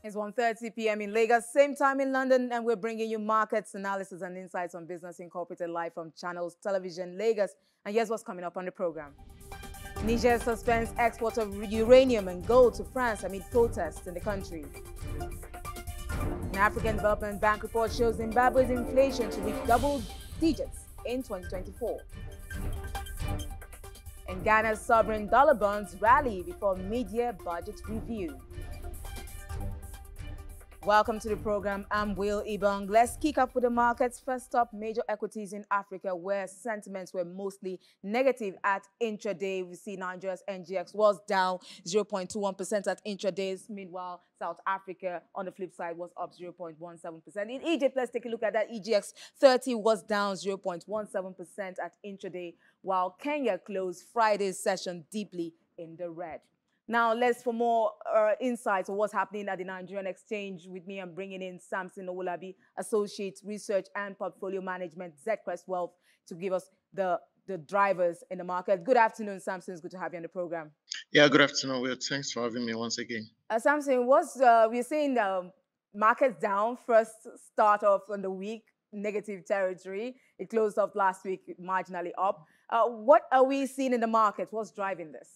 It's 1:30 p.m. in Lagos, same time in London, and we're bringing you markets, analysis, and insights on Business Incorporated live from Channels Television Lagos. And here's what's coming up on the program. Niger suspends export of uranium and gold to France amid protests in the country. An African Development Bank report shows Zimbabwe's inflation to reach double digits in 2024. And Ghana's sovereign dollar bonds rally before mid-year budget review. Welcome to the program. I'm Will Ibong. Let's kick off with the markets. First up, major equities in Africa, where sentiments were mostly negative at intraday. We see Nigeria's NGX was down 0.21% at intradays. Meanwhile, South Africa, on the flip side, was up 0.17%. In Egypt, let's take a look at that. EGX 30 was down 0.17% at intraday, while Kenya closed Friday's session deeply in the red. Now, for more insights on what's happening at the Nigerian exchange with me, I'm bringing in Samson Owolabi, Associate Research and Portfolio Management, ZQuest Wealth, to give us the drivers in the market. Good afternoon, Samson. It's good to have you on the program. Yeah, good afternoon, Will. Thanks for having me once again. Samson, we're seeing the markets down, first start off on the week, negative territory. It closed off last week marginally up. What are we seeing in the market? What's driving this?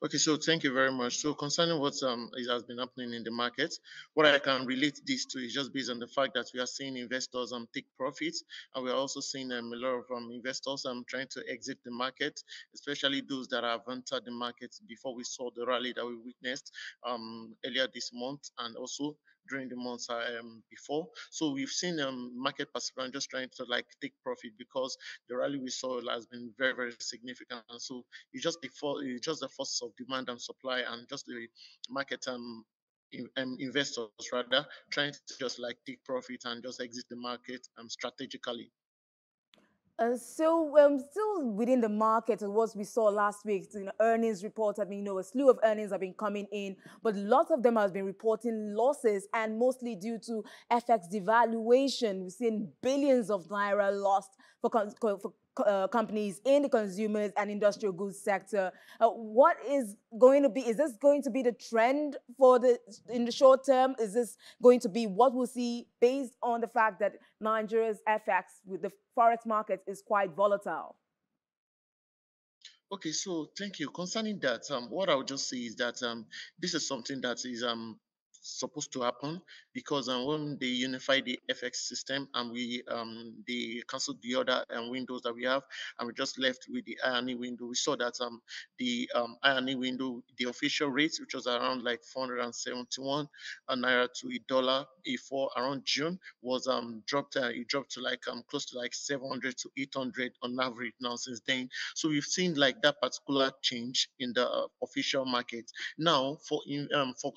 Okay, so thank you very much. So concerning what has been happening in the market, what I can relate this to is just based on the fact that we are seeing investors take profits, and we are also seeing a lot of investors trying to exit the market, especially those that have entered the market before we saw the rally that we witnessed earlier this month, and also during the months before. So we've seen market participants just trying to take profit because the rally we saw has been very, very significant. And so it's just the forces of demand and supply, and just the market investors rather trying to just take profit and just exit the market strategically. Still within the market, what we saw last week, earnings reports have been, a slew of earnings have been coming in, but lots of them have been reporting losses, and mostly due to FX devaluation. We've seen billions of naira lost for companies in the consumers and industrial goods sector. What is going to be? Is this going to be the trend in the short term? Is this going to be what we'll see based on the fact that Nigeria's FX with the forex market is quite volatile? Okay, so thank you. Concerning that, what I would just say is that this is something that is supposed to happen because when they unify the FX system and they canceled the other windows that we have, and we just left with the IRN window, we saw that the IRN window, the official rate, which was around 471 naira to a dollar for around June, was dropped. It dropped to close to 700 to 800 on average now since then. So we've seen that particular change in the official market. Now, for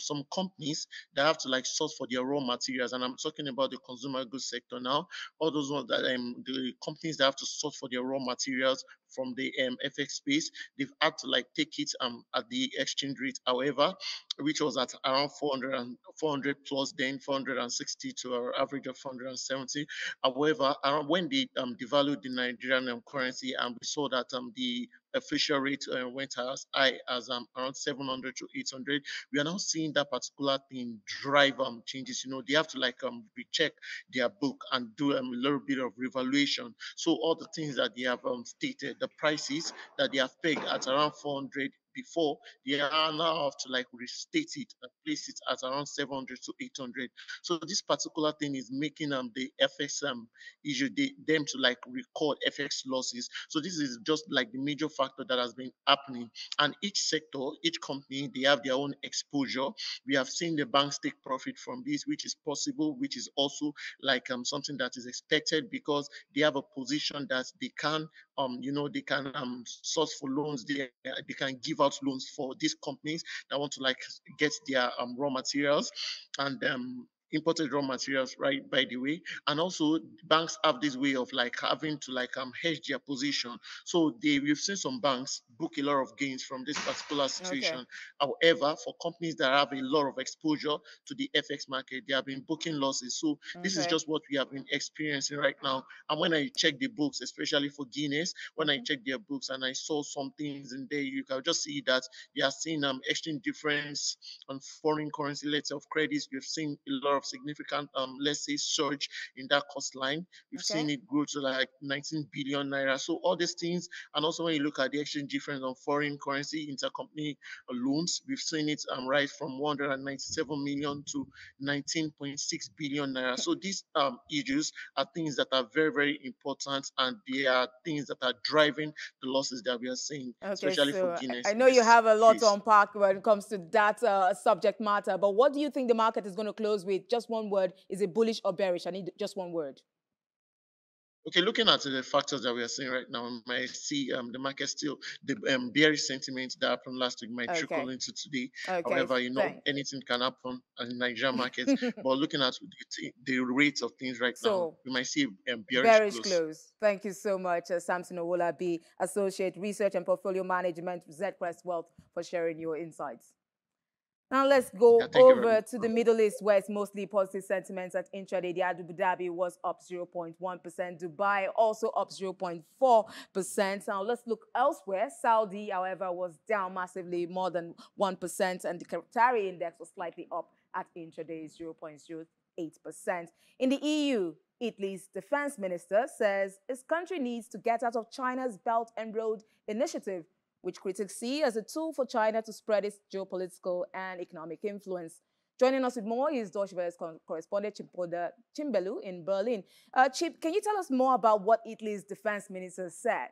some companies, they have to source for their raw materials, and I'm talking about the consumer goods sector now. All those ones that the companies that have to source for their raw materials from the FX space, they've had to take it at the exchange rate, however, which was at around 400 plus, then 460 to our average of 470. However, when they devalued the Nigerian currency, and we saw that the official rate went as high as around 700 to 800. We are now seeing that particular thing drive changes. They have to recheck their book and do a little bit of revaluation. So all the things that they have stated, the prices that they have pegged at around 400 before, they are now have to restate it and place it at around 700 to 800. So this particular thing is making the FX issue them to record FX losses. So this is just the major factor that has been happening. And each sector, each company, they have their own exposure. We have seen the banks take profit from this, which is possible, which is also something that is expected because they have a position that they can they can source for loans. They can give out loans for these companies that want to get their raw materials, and imported raw materials, right? By the way, and also banks have this way of like having to like hedge their position. So we've seen some banks book a lot of gains from this particular Okay. situation. However, for companies that have a lot of exposure to the FX market, they have been booking losses. So this is Okay. just what we have been experiencing right now. And when I check the books, especially for Guinness, when I check their books and I saw some things in there, you can just see that they are seeing exchange difference on foreign currency letter of credits. We've seen a lot of significant, let's say, surge in that cost line. We've Okay. seen it grow to like 19 billion naira. So all these things, and also when you look at the exchange difference on foreign currency intercompany loans, we've seen it rise from 197 million to 19.6 billion naira. So these issues are things that are very, very important, and they are things that are driving the losses that we are seeing, Okay, especially for so I Guinness in know you this have a lot to case. unpack when it comes to that subject matter, but what do you think the market is going to close with? Just one word. Is it bullish or bearish? I need just one word. Okay, looking at the factors that we are seeing right now, we might see the market still, the bearish sentiment that happened last week might trickle Okay. into today. Okay, However, thanks. anything can happen in the Nigerian markets. But looking at the rates of things right now, So, we might see a bearish bearish close. close. Thank you so much, Samson Owolabi, Associate Research and Portfolio Management, Zcrest Wealth, for sharing your insights. Now let's Yeah, go thank you very over much. to the Middle East, where it's mostly positive sentiments at intraday. The Abu Dhabi was up 0.1%. Dubai also up 0.4%. Now let's look elsewhere. Saudi, however, was down massively, more than 1%, and the Qatari index was slightly up at intraday 0.08%. In the EU, Italy's defense minister says his country needs to get out of China's Belt and Road Initiative, which critics see as a tool for China to spread its geopolitical and economic influence. Joining us with more is Deutsche Welle's correspondent Chimpoda Chimbelu in Berlin. Chip, can you tell us more about what Italy's defense minister said?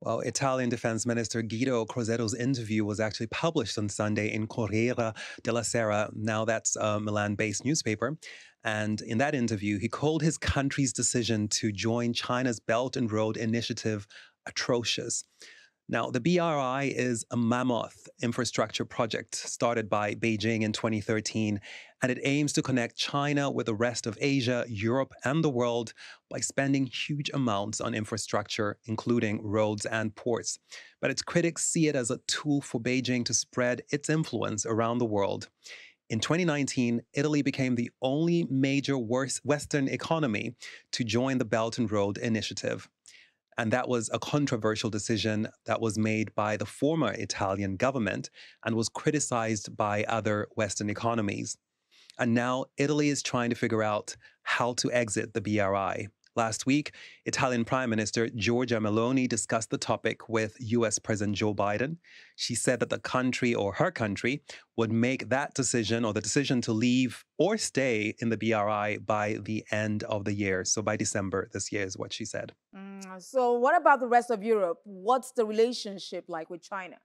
Well, Italian Defense Minister Guido Crosetto's interview was actually published on Sunday in Corriere della Sera. Now that's a Milan-based newspaper. And in that interview, he called his country's decision to join China's Belt and Road Initiative atrocious. Now, the BRI is a mammoth infrastructure project started by Beijing in 2013, and it aims to connect China with the rest of Asia, Europe, and the world by spending huge amounts on infrastructure, including roads and ports. But its critics see it as a tool for Beijing to spread its influence around the world. In 2019, Italy became the only major Western economy to join the Belt and Road Initiative. And that was a controversial decision that was made by the former Italian government and was criticized by other Western economies. And now Italy is trying to figure out how to exit the BRI. Last week, Italian Prime Minister Giorgia Meloni discussed the topic with US President Joe Biden. She said that the country, or her country, would make that decision, or the decision to leave or stay in the BRI, by the end of the year. So by December this year is what she said. So what about the rest of Europe? What's the relationship like with China?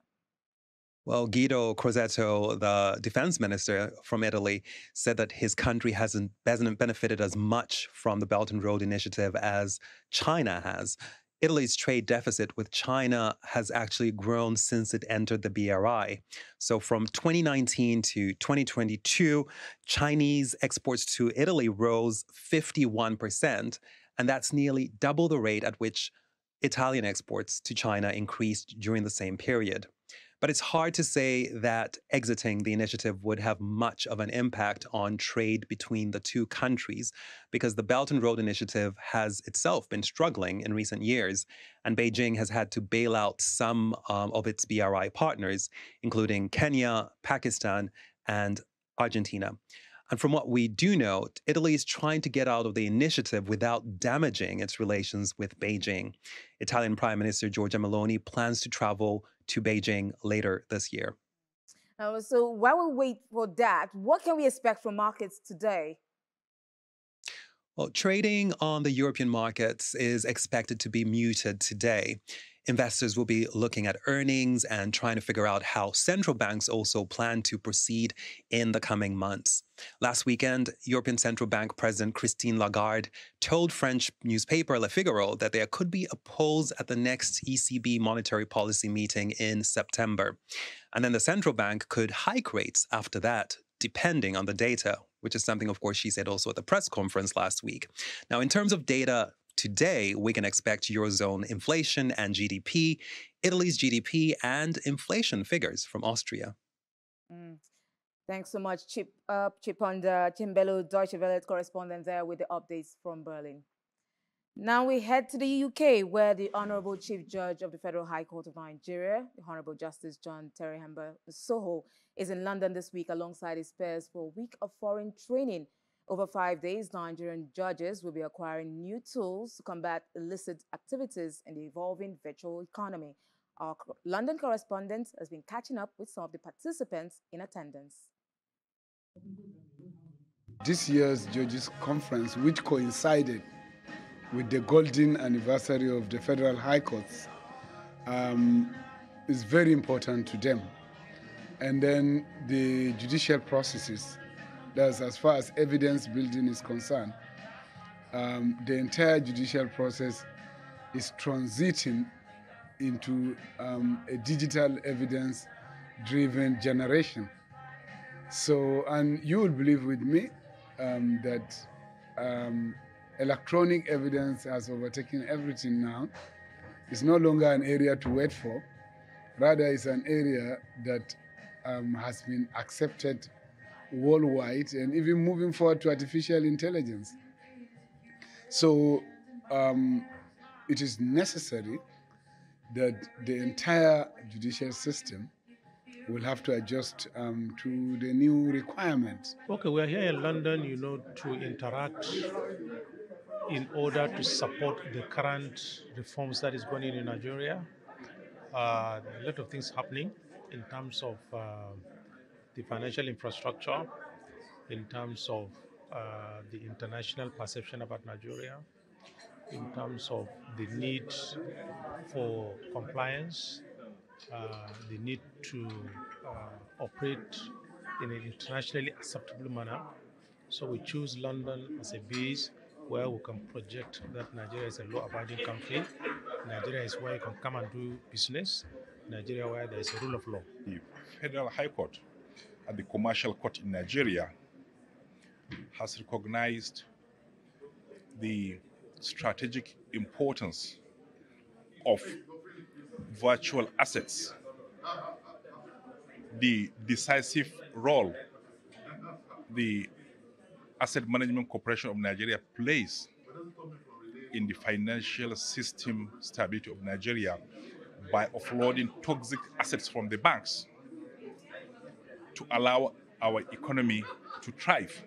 Well, Guido Crosetto, the defense minister from Italy, said that his country hasn't benefited as much from the Belt and Road Initiative as China has. Italy's trade deficit with China has actually grown since it entered the BRI. So from 2019 to 2022, Chinese exports to Italy rose 51%, and that's nearly double the rate at which Italian exports to China increased during the same period. But it's hard to say that exiting the initiative would have much of an impact on trade between the two countries, because the Belt and Road Initiative has itself been struggling in recent years, and Beijing has had to bail out some of its BRI partners, including Kenya, Pakistan, and Argentina. And from what we do know, Italy is trying to get out of the initiative without damaging its relations with Beijing. Italian Prime Minister Giorgia Meloni plans to travel to Beijing later this year. So while we wait for that, what can we expect from markets today? Well, trading on the European markets is expected to be muted today. Investors will be looking at earnings and trying to figure out how central banks also plan to proceed in the coming months. Last weekend, European Central Bank President Christine Lagarde told French newspaper Le Figaro that there could be a pause at the next ECB monetary policy meeting in September. And then the central bank could hike rates after that, depending on the data which is something, of course, she said also at the press conference last week. Now, in terms of data today, we can expect Eurozone inflation and GDP, Italy's GDP, and inflation figures from Austria. Thanks so much, Chiponder Chimbelu, Deutsche Welle correspondent there with the updates from Berlin. Now we head to the UK, where the Honorable Chief Judge of the Federal High Court of Nigeria, the Honorable Justice John Terry-Hemba Soho, is in London this week alongside his peers for a week of foreign training. Over 5 days, Nigerian judges will be acquiring new tools to combat illicit activities in the evolving virtual economy. Our London correspondent has been catching up with some of the participants in attendance. This year's Judges Conference, which coincided with the golden anniversary of the Federal High Courts, is very important to them. And then the judicial processes, that's as far as evidence building is concerned, the entire judicial process is transiting into a digital evidence-driven generation. So, and you will believe with me that electronic evidence has overtaken everything now. It's no longer an area to wait for. Rather, it's an area that has been accepted worldwide and even moving forward to artificial intelligence. So it is necessary that the entire judicial system will have to adjust to the new requirements. Okay, we're here in London, to interact in order to support the current reforms that is going in Nigeria. A lot of things happening in terms of the financial infrastructure, in terms of the international perception about Nigeria, in terms of the need for compliance, the need to operate in an internationally acceptable manner. So we choose London as a base where we can project that Nigeria is a law-abiding country. Nigeria is where you can come and do business. Nigeria where there is a rule of law. The Federal High Court and the Commercial Court in Nigeria has recognized the strategic importance of virtual assets, the decisive role the Asset Management Corporation of Nigeria plays in the financial system stability of Nigeria by offloading toxic assets from the banks to allow our economy to thrive.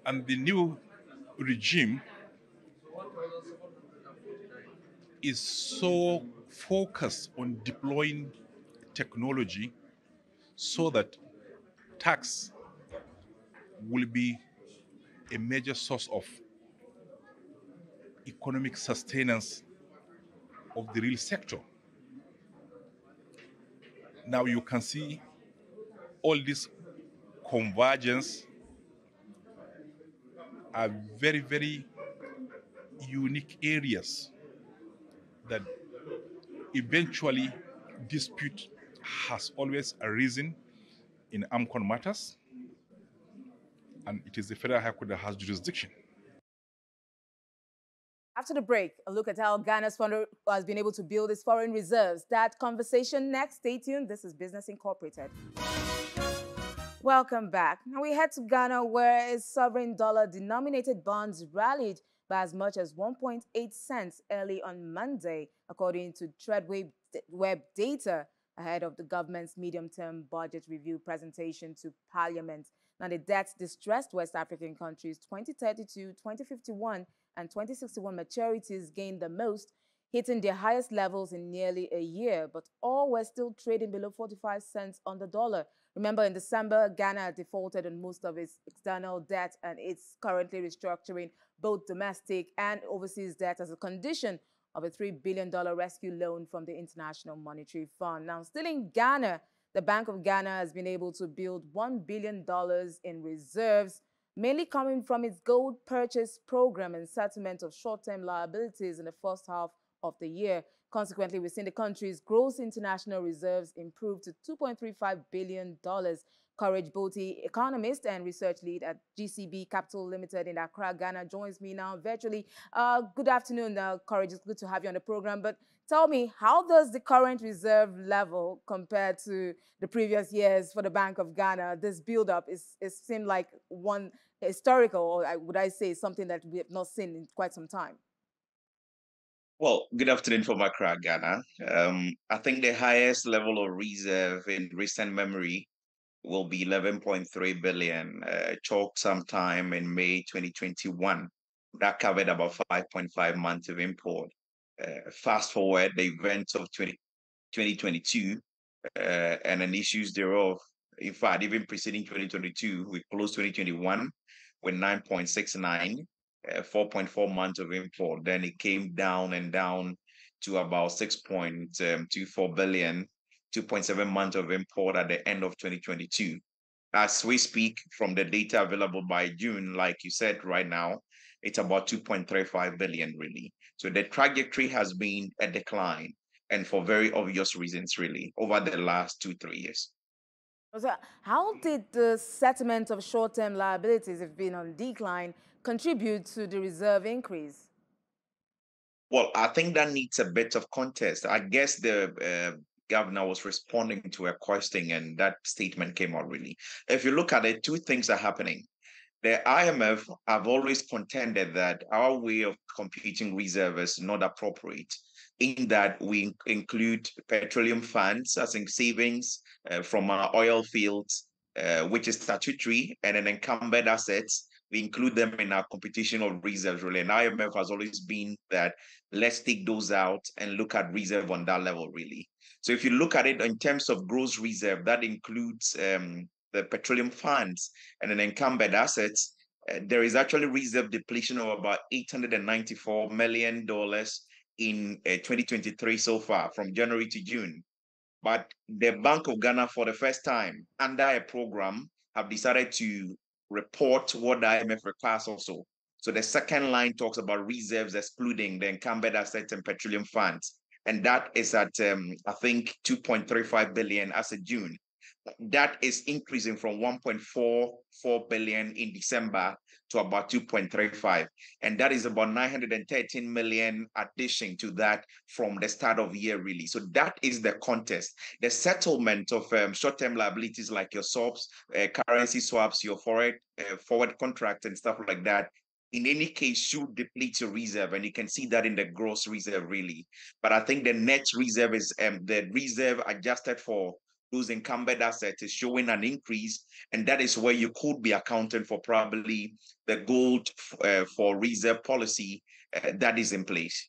And the new regime is so focused on deploying technology so that tax will be a major source of economic sustenance of the real sector. Now you can see all this convergence are very, very unique areas that eventually dispute has always arisen in AMCON matters, and it is the Federal High Court that has jurisdiction. After the break, a look at how Ghana's founder has been able to build its foreign reserves. That conversation next. Stay tuned. This is Business Incorporated. Welcome back. Now we head to Ghana, where its sovereign dollar-denominated bonds rallied by as much as 1.8 cents early on Monday, according to TradeWeb data, ahead of the government's medium-term budget review presentation to Parliament. Now, the debt-distressed West African countries' 2032, 2051, and 2061 maturities gained the most, hitting their highest levels in nearly a year, but all were still trading below 45 cents on the dollar. Remember, in December, Ghana defaulted on most of its external debt, and it's currently restructuring both domestic and overseas debt as a condition of a $3 billion rescue loan from the International Monetary Fund. Now, still in Ghana, the Bank of Ghana has been able to build $1 billion in reserves, mainly coming from its gold purchase program and settlement of short-term liabilities in the first half of the year. Consequently, we've seen the country's gross international reserves improve to $2.35 billion Courage Boti, economist and research lead at GCB Capital Limited in Accra, Ghana, joins me now virtually. Good afternoon, Courage. It's good to have you on the program. But tell me, how does the current reserve level compare to the previous years for the Bank of Ghana? This build-up seemed like one historical, or would I say something that we have not seen in quite some time? Well, good afternoon from Accra, Ghana. I think the highest level of reserve in recent memory will be 11.3 billion, chalked sometime in May 2021. That covered about 5.5 months of import. Fast forward the events of 2022 and then issues thereof. In fact, even preceding 2022, we closed 2021 with 9.69, 4.4 months of import. Then it came down and down to about 6.24 billion, 2.7 months of import at the end of 2022. As we speak, from the data available by June, like you said right now, it's about 2.35 billion really. So the trajectory has been a decline, and for very obvious reasons, really, over the last 2-3 years. So how did the settlement of short-term liabilities, if been on decline, contribute to the reserve increase? Well, I think that needs a bit of context. I guess the governor was responding to a question, and that statement came out really. If you look at it, two things are happening. The IMF have always contended that our way of computing reserve is not appropriate, in that we include petroleum funds, as in savings from our oil fields, which is statutory, and then encumbered assets. We include them in our computation of reserves, really. And IMF has always been that let's take those out and look at reserve on that level, really. So if you look at it in terms of gross reserve, that includes the petroleum funds and then encumbered assets, there is actually reserve depletion of about $894 million in 2023 so far, from January to June. But the Bank of Ghana, for the first time under a program, have decided to report what the IMF requires also. So the second line talks about reserves excluding the encumbered assets and petroleum funds. And that is at, I think, 2.35 billion as of June. That is increasing from 1.44 billion in December to about 2.35. And that is about 913 million addition to that from the start of the year, really. So that is the context. The settlement of short-term liabilities like your swaps, currency swaps, your forward contract and stuff like that, in any case, should deplete your reserve. And you can see that in the gross reserve, really. But I think the net reserve is the reserve adjusted for those encumbered assets is showing an increase, and that is where you could be accounting for probably the gold for reserve policy that is in place.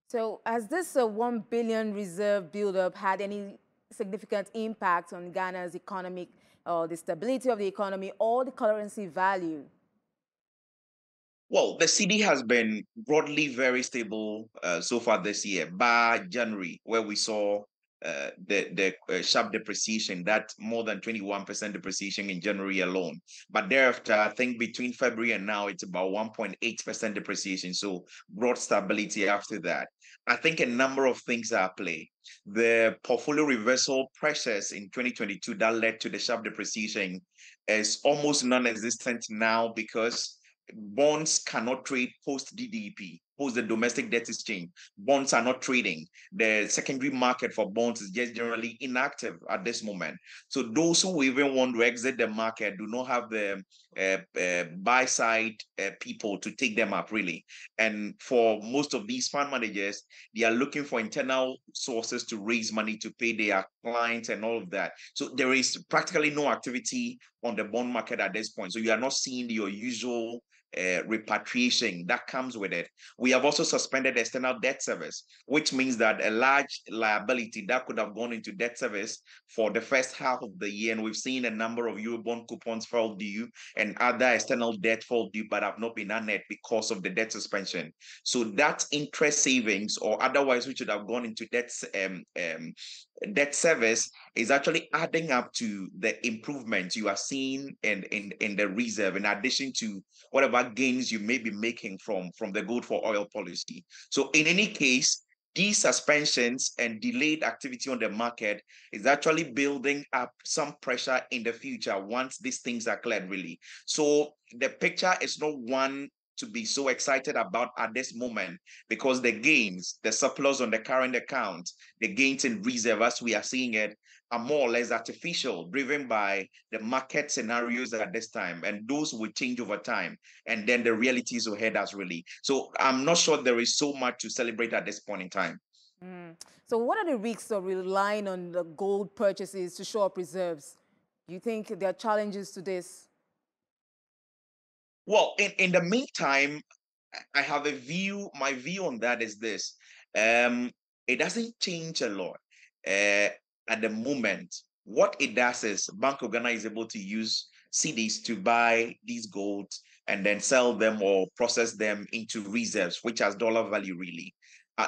So has this 1 billion reserve buildup had any significant impact on Ghana's economic, the stability of the economy, or the currency value? Well, the CD has been broadly very stable so far this year, by January, where we saw the sharp depreciation, that more than 21% depreciation in January alone. But thereafter, I think between February and now, it's about 1.8% depreciation. So broad stability after that. I think a number of things are at play. The portfolio reversal pressures in 2022 that led to the sharp depreciation is almost non-existent now, because bonds cannot trade post DDP, post the domestic debt exchange. Bonds are not trading. The secondary market for bonds is just generally inactive at this moment. So those who even want to exit the market do not have the buy side people to take them up, really. And for most of these fund managers, they are looking for internal sources to raise money to pay their clients and all of that. So there is practically no activity on the bond market at this point. So you are not seeing your usual repatriation that comes with it. We have also suspended external debt service, which means that a large liability that could have gone into debt service for the first half of the year, and we've seen a number of Eurobond coupons fall due and other external debt fall due, but have not been net because of the debt suspension. So that interest savings, or otherwise which should have gone into debt service, is actually adding up to the improvement you are seeing in the reserve, in addition to whatever gains you may be making from the gold for oil policy. So in any case, these suspensions and delayed activity on the market is actually building up some pressure in the future once these things are cleared, really. So the picture is not one to be so excited about at this moment, because the gains, the surplus on the current account, the gains in reserve as we are seeing it, are more or less artificial, driven by the market scenarios at this time, and those will change over time, and then the realities will hit us, really. So I'm not sure there is so much to celebrate at this point in time. So what are the risks of relying on the gold purchases to shore up reserves? Do you think there are challenges to this? Well, in the meantime, I have a view. My view on that is this: it doesn't change a lot at the moment. What it does is Bank of Ghana is able to use CDs to buy these gold and then sell them or process them into reserves, which has dollar value, really.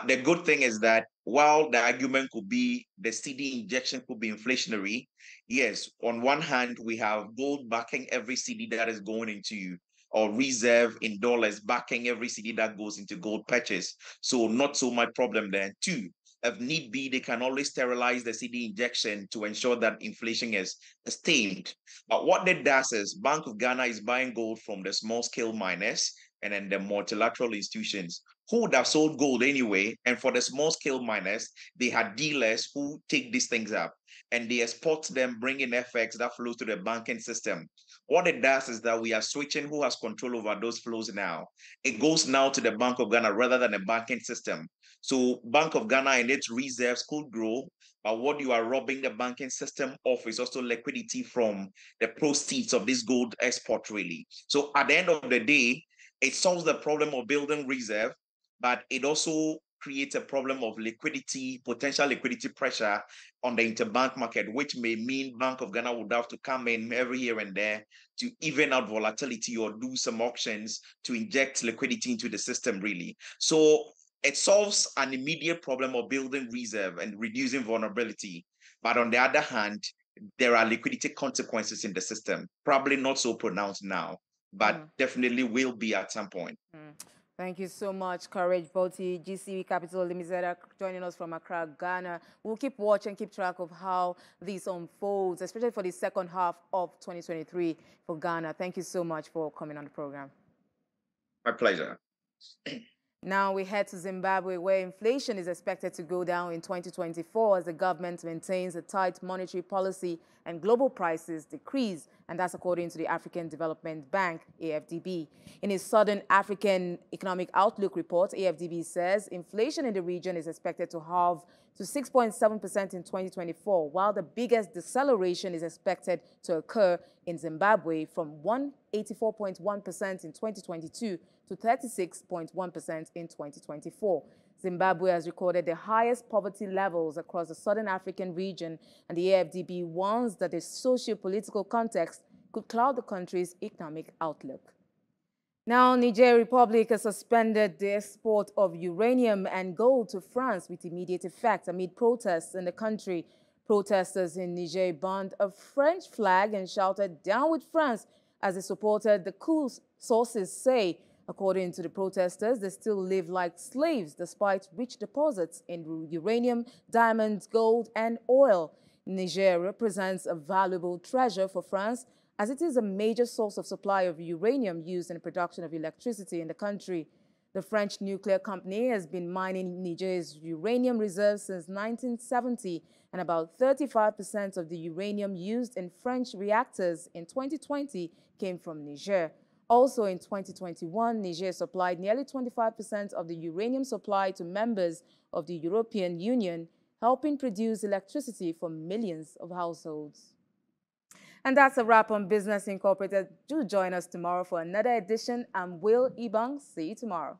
The good thing is that while the argument could be the CD injection could be inflationary, yes, on one hand, we have gold backing every CD that is going into or reserve in dollars backing every CD that goes into gold purchase. So not so much problem there. Two, if need be, they can always sterilize the CD injection to ensure that inflation is tamed. But what that does is Bank of Ghana is buying gold from the small scale miners and then the multilateral institutions who would have sold gold anyway. And for the small scale miners, they had dealers who take these things up and they export them, bringing FX that flows to the banking system. What it does is that we are switching who has control over those flows now. It goes now to the Bank of Ghana rather than a banking system. So Bank of Ghana and its reserves could grow, but what you are robbing the banking system of is also liquidity from the proceeds of this gold export, really. So at the end of the day, it solves the problem of building reserve, but it also creates a problem of liquidity, potential liquidity pressure on the interbank market, which may mean Bank of Ghana would have to come in every here and there to even out volatility or do some auctions to inject liquidity into the system, really. So it solves an immediate problem of building reserve and reducing vulnerability. But on the other hand, there are liquidity consequences in the system, probably not so pronounced now, but definitely will be at some point. Thank you so much, Courage Boti, GCB Capital Limited, joining us from Accra, Ghana. We'll keep watching, keep track of how this unfolds, especially for the second half of 2023 for Ghana. Thank you so much for coming on the program. My pleasure. Now we head to Zimbabwe, where inflation is expected to go down in 2024 as the government maintains a tight monetary policy and global prices decrease, and that's according to the African Development Bank, AFDB. In its Southern African Economic Outlook report, AFDB says inflation in the region is expected to halve to 6.7% in 2024, while the biggest deceleration is expected to occur in Zimbabwe from 184.1% in 2022 to 36.1% in 2024. Zimbabwe has recorded the highest poverty levels across the Southern African region, and the AFDB warns that the socio-political context could cloud the country's economic outlook. Now, Niger Republic has suspended the export of uranium and gold to France with immediate effect amid protests in the country. Protesters in Niger burned a French flag and shouted, "Down with France," as they supported the coup, sources say. According to the protesters, they still live like slaves despite rich deposits in uranium, diamonds, gold, and oil. Niger represents a valuable treasure for France, as it is a major source of supply of uranium used in the production of electricity in the country. The French nuclear company has been mining Niger's uranium reserves since 1970, and about 35% of the uranium used in French reactors in 2020 came from Niger. Also in 2021, Niger supplied nearly 25% of the uranium supply to members of the European Union, helping produce electricity for millions of households. And that's a wrap on Business Incorporated. Do join us tomorrow for another edition. I'm Will Ebong. See you tomorrow.